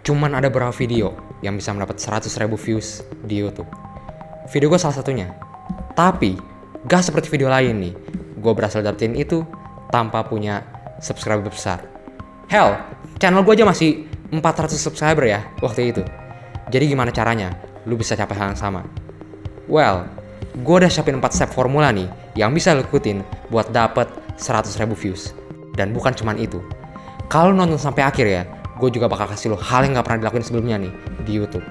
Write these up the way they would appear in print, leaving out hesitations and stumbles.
cuman ada beberapa video yang bisa mendapat 100.000 views di YouTube. Video gue salah satunya. Tapi gak seperti video lain nih, gue berhasil dapetin itu tanpa punya subscriber besar. Hell, channel gue aja masih 400 subscriber ya waktu itu. Jadi gimana caranya lu bisa capai hal yang sama? Well, gue udah siapin 4 step formula nih yang bisa lu ikutin buat dapet 100.000 views. Dan bukan cuman itu, kalau nonton sampai akhir ya, gue juga bakal kasih lo hal yang gak pernah dilakuin sebelumnya nih di YouTube,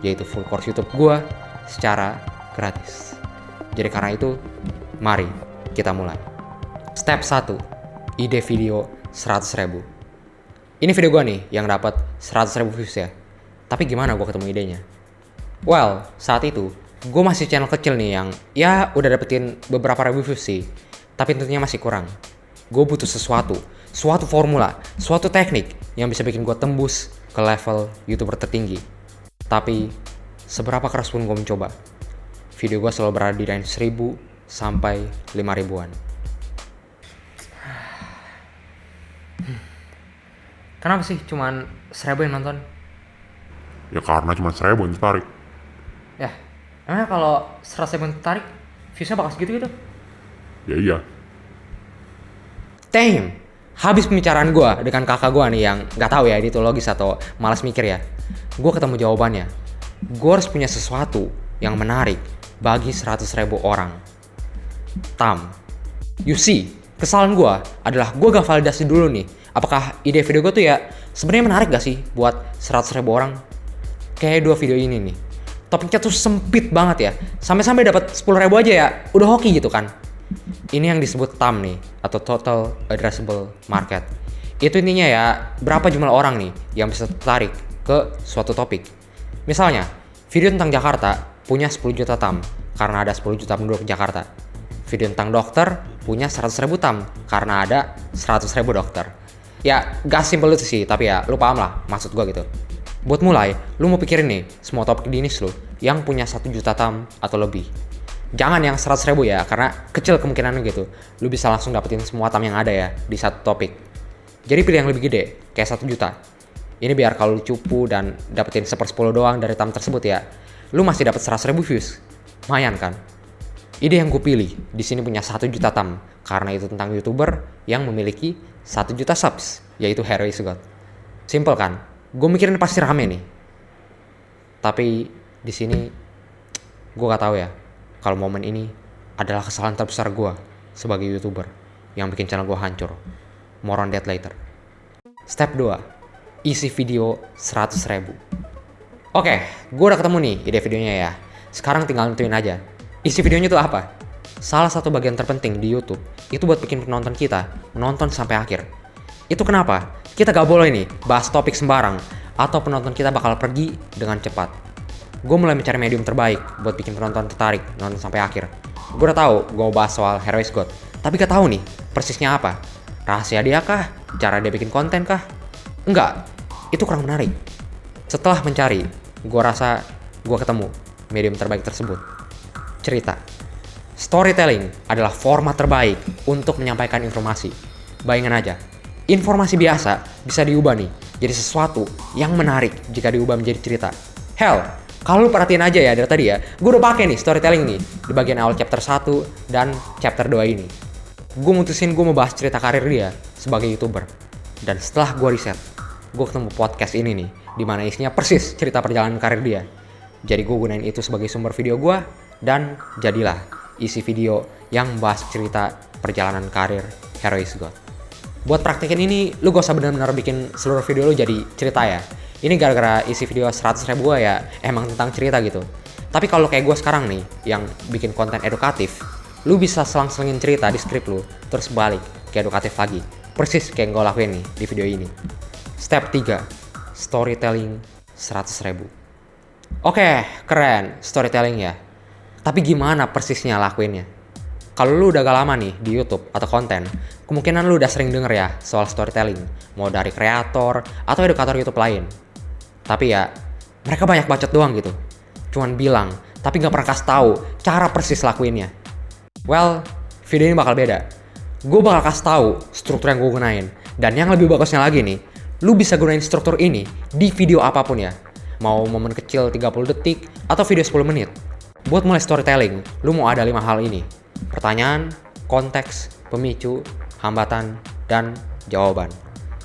yaitu full course YouTube gue secara gratis. Jadi karena itu, mari kita mulai. Step 1, ide video 100.000. Ini video gue nih yang dapat 100.000 views ya. Tapi gimana gue ketemu idenya? Well, saat itu gue masih channel kecil nih yang ya udah dapetin beberapa ribu views sih, tapi tentunya masih kurang. Gue butuh suatu formula, suatu teknik yang bisa bikin gue tembus ke level YouTuber tertinggi. Tapi seberapa keras pun gue mencoba, video gue selalu berada di range 1000 sampai 5000-an. Kenapa sih cuman 1000 yang nonton? Ya karena cuma 1000 yang tertarik. Ya, emangnya kalau 100.000 yang tertarik, viewsnya bakal segitu gitu? Ya iya. Damn, habis pembicaraan gue dengan kakak gue nih yang gak tahu ya ini tuh logis atau malas mikir ya. Gue ketemu jawabannya. Gue harus punya sesuatu yang menarik bagi 100.000 orang. Tam, you see, kesalahan gue adalah gue gak validasi dulu nih apakah ide video gue tuh ya sebenarnya menarik gak sih buat 100.000 orang. Kayak 2 video ini nih, topiknya tuh sempit banget ya, sampai dapat 10.000 aja ya udah hoki gitu kan. Ini yang disebut TAM nih, atau Total Addressable Market. Itu intinya ya, berapa jumlah orang nih yang bisa tertarik ke suatu topik. Misalnya, video tentang Jakarta punya 10 juta TAM karena ada 10 juta penduduk Jakarta. Video tentang dokter punya 100.000 TAM karena ada 100.000 dokter. Ya, gak simpel itu sih, tapi ya lu paham lah maksud gua gitu. Buat mulai, lu mau pikirin nih semua topik di niche lu yang punya 1 juta TAM atau lebih. Jangan yang 100.000 ya, karena kecil kemungkinannya gitu. Lu bisa langsung dapetin semua tam yang ada ya di satu topik. Jadi pilih yang lebih gede, kayak 1 juta. Ini biar kalau lu cupu dan dapetin 1/10 doang dari tam tersebut ya, lu masih dapet 100.000 views. Lumayan kan? Ide yang gue pilih di sini punya 1 juta tam, karena itu tentang YouTuber yang memiliki 1 juta subs, yaitu Heroes God. Simple kan? Gue mikirin pasti rame nih. Tapi di sini gue gak tahu ya, kalau momen ini adalah kesalahan terbesar gue sebagai YouTuber yang bikin channel gue hancur. More on that later. Step 2, isi video 100.000. Oke, gue udah ketemu nih ide videonya ya. Sekarang tinggal nentuin aja, isi videonya tuh apa? Salah satu bagian terpenting di YouTube itu buat bikin penonton kita menonton sampai akhir. Itu kenapa kita gak boleh nih bahas topik sembarang, atau penonton kita bakal pergi dengan cepat. Gue mulai mencari medium terbaik buat bikin penonton tertarik nonton sampai akhir. Gue udah tahu gue mau bahas soal Heroes God, tapi gak tahu nih persisnya apa. Rahasia dia kah? Cara dia bikin konten kah? Enggak, itu kurang menarik. Setelah mencari, gue rasa gue ketemu medium terbaik tersebut. Cerita. Storytelling adalah format terbaik untuk menyampaikan informasi. Bayangin aja, informasi biasa bisa diubah nih jadi sesuatu yang menarik jika diubah menjadi cerita. Hell, kalau lu perhatiin aja ya dari tadi ya, gue udah pakai nih storytelling nih di bagian awal chapter 1 dan chapter 2 ini. Gue mutusin gue mau bahas cerita karir dia sebagai YouTuber. Dan setelah gue riset, gue ketemu podcast ini nih, dimana isinya persis cerita perjalanan karir dia. Jadi gue gunain itu sebagai sumber video gue, dan jadilah isi video yang bahas cerita perjalanan karir Heroes God. Buat praktekin ini, lu gak usah benar-benar bikin seluruh video lu jadi cerita ya. Ini gara-gara isi video 100.000 gue ya emang tentang cerita gitu. Tapi kalau kayak gue sekarang nih yang bikin konten edukatif, lu bisa selang-selingin cerita di skrip lu, terus balik ke edukatif lagi. Persis kayak yang gue lakuin nih di video ini. Step 3, storytelling 100.000. Oke, keren storytelling ya. Tapi gimana persisnya lakuinnya? Kalau lu udah gak lama nih di YouTube atau konten, kemungkinan lu udah sering denger ya soal storytelling, mau dari kreator atau edukator YouTube lain. Tapi ya, mereka banyak bacot doang gitu. Cuman bilang, tapi gak pernah kasih tahu cara persis lakuinnya. Well, video ini bakal beda. Gue bakal kasih tahu struktur yang gue gunain. Dan yang lebih bagusnya lagi nih, lu bisa gunain struktur ini di video apapun ya. Mau momen kecil 30 detik atau video 10 menit. Buat mulai storytelling, lu mau ada 5 hal ini. Pertanyaan, konteks, pemicu, hambatan, dan jawaban.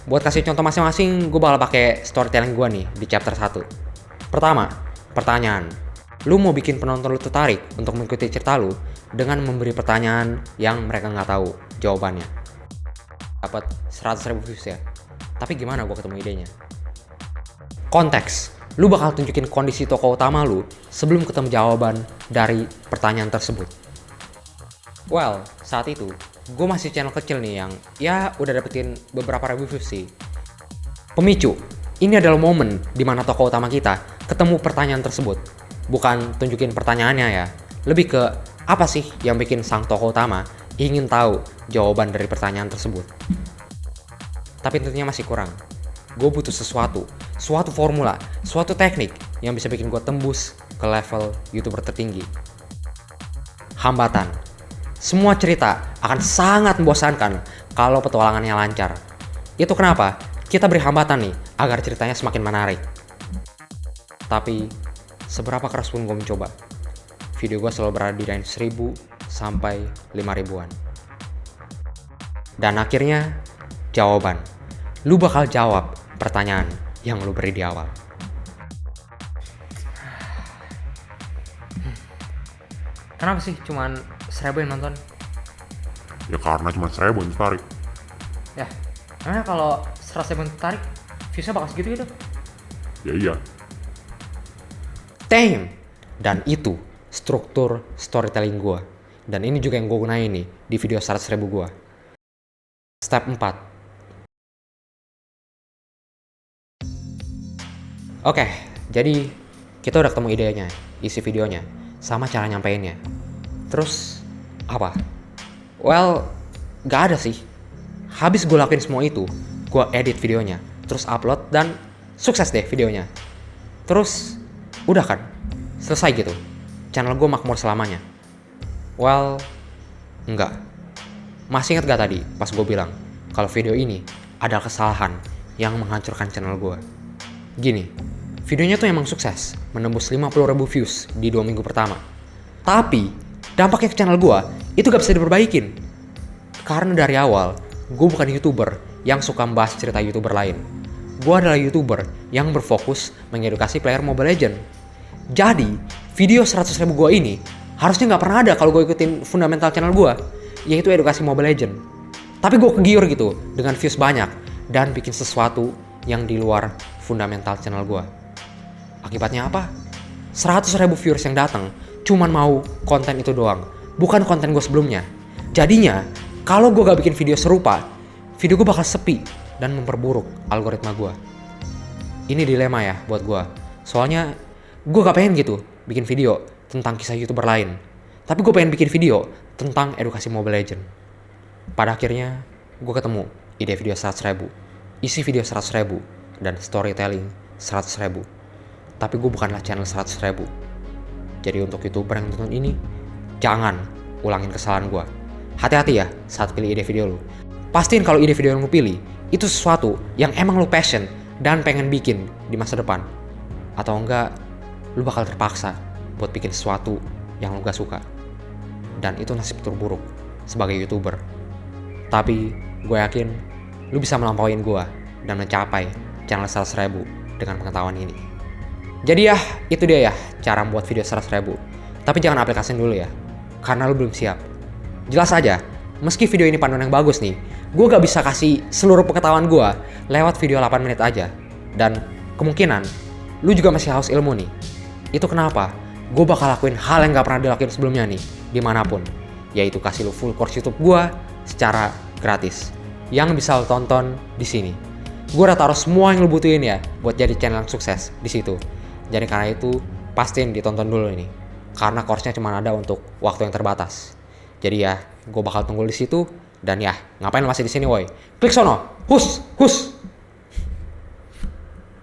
Buat kasih contoh masing-masing, gue bakal pakai storytelling gue nih di chapter 1. Pertama, pertanyaan. Lu mau bikin penonton lu tertarik untuk mengikuti cerita lu dengan memberi pertanyaan yang mereka nggak tahu jawabannya. Dapat 100.000 views ya. Tapi gimana gue ketemu idenya? Konteks. Lu bakal tunjukin kondisi tokoh utama lu sebelum ketemu jawaban dari pertanyaan tersebut. Well, saat itu gue masih channel kecil nih yang ya udah dapetin beberapa ribu views sih. Pemicu. Ini adalah momen dimana tokoh utama kita ketemu pertanyaan tersebut. Bukan tunjukin pertanyaannya ya. Lebih ke apa sih yang bikin sang tokoh utama ingin tahu jawaban dari pertanyaan tersebut. Tapi tentunya masih kurang. Gue butuh suatu formula, suatu teknik yang bisa bikin gue tembus ke level YouTuber tertinggi. Hambatan. Semua cerita akan sangat membosankan kalau petualangannya lancar. Itu kenapa kita beri hambatan nih agar ceritanya semakin menarik. Tapi seberapa keras pun gue mencoba, video gue selalu berada di range 1000 sampai 5000-an. Dan akhirnya jawaban. Lu bakal jawab pertanyaan yang lu beri di awal. Kenapa sih cuman 1000 yang nonton? Ya karena cuma 1000 yang tertarik. Ya, karena kalau 100.000 yang tertarik, viewsnya bakal segitu gitu. Ya iya. Damn! Dan itu struktur storytelling gue. Dan ini juga yang gue gunain nih di video 100.000 gue. Step 4. Oke, jadi kita udah ketemu idenya, isi videonya, sama cara nyampeinnya. Terus, apa? Well, gak ada sih. Habis gue lakuin semua itu, gue edit videonya, terus upload, dan sukses deh videonya. Terus, udah kan? Selesai gitu. Channel gue makmur selamanya. Well, enggak. Masih ingat gak tadi pas gue bilang kalau video ini adalah kesalahan yang menghancurkan channel gue? Gini, videonya tuh emang sukses, menembus 50.000 views di 2 minggu pertama. Tapi, dampaknya ke channel gue itu gak bisa diperbaikin. Karena dari awal, gue bukan YouTuber yang suka membahas cerita YouTuber lain. Gue adalah YouTuber yang berfokus mengedukasi player Mobile Legends. Jadi, video 100.000 gue ini harusnya gak pernah ada kalau gue ikutin fundamental channel gue, yaitu edukasi Mobile Legends. Tapi gue kegiur gitu dengan views banyak dan bikin sesuatu yang di luar fundamental channel gue. Akibatnya apa? 100.000 viewers yang datang cuman mau konten itu doang, bukan konten gue sebelumnya. Jadinya, kalau gue gak bikin video serupa, video gue bakal sepi dan memperburuk algoritma gue. Ini dilema ya buat gue. Soalnya, gue gak pengen gitu bikin video tentang kisah YouTuber lain. Tapi gue pengen bikin video tentang edukasi Mobile Legends. Pada akhirnya, gue ketemu ide video 100.000, isi video 100.000, dan storytelling 100.000. Tapi gue bukanlah channel 100.000. Jadi untuk YouTuber yang nonton ini, jangan ulangin kesalahan gue. Hati-hati ya saat pilih ide video lu. Pastiin kalau ide video yang lu pilih itu sesuatu yang emang lu passion dan pengen bikin di masa depan. Atau enggak, lu bakal terpaksa buat bikin sesuatu yang lu gak suka. Dan itu nasib terburuk sebagai YouTuber. Tapi gue yakin lu bisa melampauin gue dan mencapai channel 100.000 dengan pengetahuan ini. Jadi ya, itu dia ya cara membuat video 100.000. Tapi jangan aplikasiin dulu ya, karena lu belum siap. Jelas aja, meski video ini panduan yang bagus nih, gue gak bisa kasih seluruh pengetahuan gue lewat video 8 menit aja. Dan kemungkinan, lu juga masih haus ilmu nih. Itu kenapa gue bakal lakuin hal yang gak pernah dilakuin sebelumnya nih, dimanapun. Yaitu kasih lu full course YouTube gue secara gratis, yang bisa lu tonton di sini. Gue udah taruh semua yang lu butuhin ya buat jadi channel yang sukses di situ. Jadi karena itu pastiin ditonton dulu ini, karena course-nya cuma ada untuk waktu yang terbatas. Jadi ya, gue bakal tunggu di situ dan ya, ngapain lu masih di sini woi? Klik sono, hus.